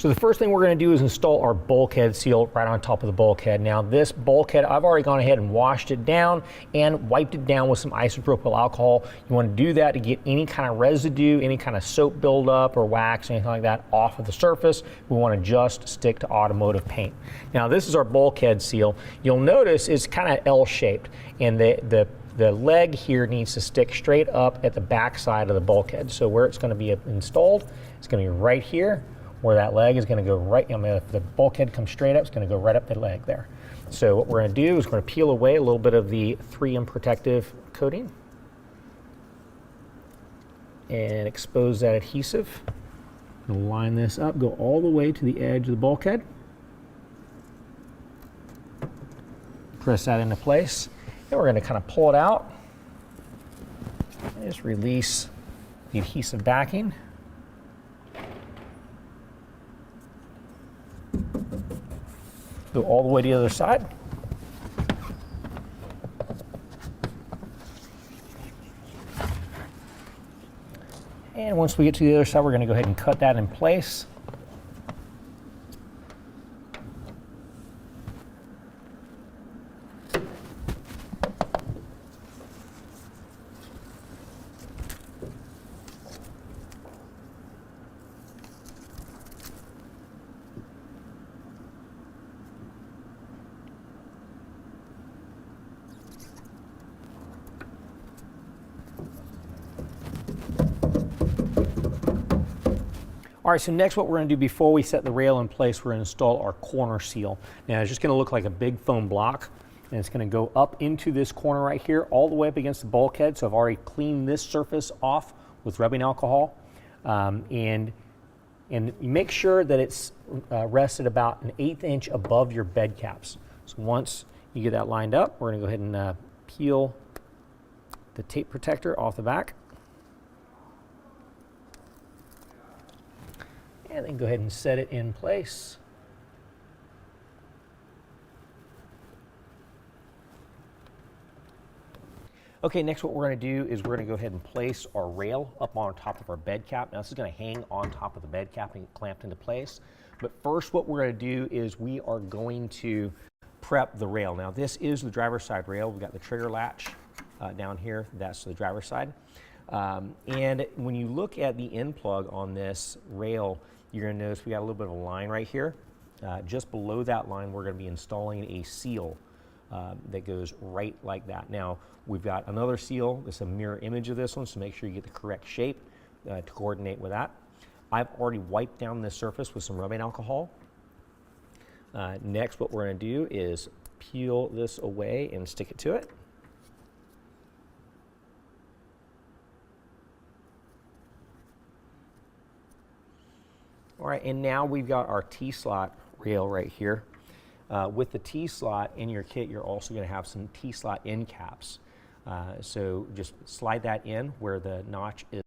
So the first thing we're going to do is install our bulkhead seal right on top of the bulkhead. Now this bulkhead, I've already gone ahead and washed it down and wiped it down with some isopropyl alcohol. You want to do that to get any kind of residue, any kind of soap buildup or wax, anything like that off of the surface. We want to just stick to automotive paint. Now this is our bulkhead seal. You'll notice it's kind of L-shaped, and the leg here needs to stick straight up at the back side of the bulkhead. So where it's going to be installed, it's going to be right here, where that leg is going to go right, if the bulkhead comes straight up, it's going to go right up the leg there. So what we're going to do is we're going to peel away a little bit of the 3M protective coating and expose that adhesive. We'll line this up, go all the way to the edge of the bulkhead. Press that into place. And we're going to kind of pull it out and just release the adhesive backing. Go all the way to the other side. And once we get to the other side, we're going to go ahead and cut that in place. All right, so next what we're going to do before we set the rail in place, we're going to install our corner seal. Now it's just going to look like a big foam block, and it's going to go up into this corner right here, all the way up against the bulkhead. So I've already cleaned this surface off with rubbing alcohol, and make sure that it's rested about an 1/8 inch above your bed caps. So once you get that lined up, we're going to go ahead and peel the tape protector off the back. And then go ahead and set it in place. Okay, next what we're going to do is we're going to go ahead and place our rail up on top of our bed cap. Now this is going to hang on top of the bed cap and get clamped into place. But first what we're going to do is we are going to prep the rail. Now this is the driver's side rail. We've got the trigger latch down here. That's the driver's side. And when you look at the end plug on this rail, you're going to notice we got a little bit of a line right here. Just below that line, we're going to be installing a seal that goes right like that. Now, we've got another seal. It's a mirror image of this one, so make sure you get the correct shape to coordinate with that. I've already wiped down this surface with some rubbing alcohol. Next, what we're going to do is peel this away and stick it to it. All right, and now we've got our T-slot rail right here. With the T-slot in your kit, you're also going to have some T-slot end caps. So just slide that in where the notch is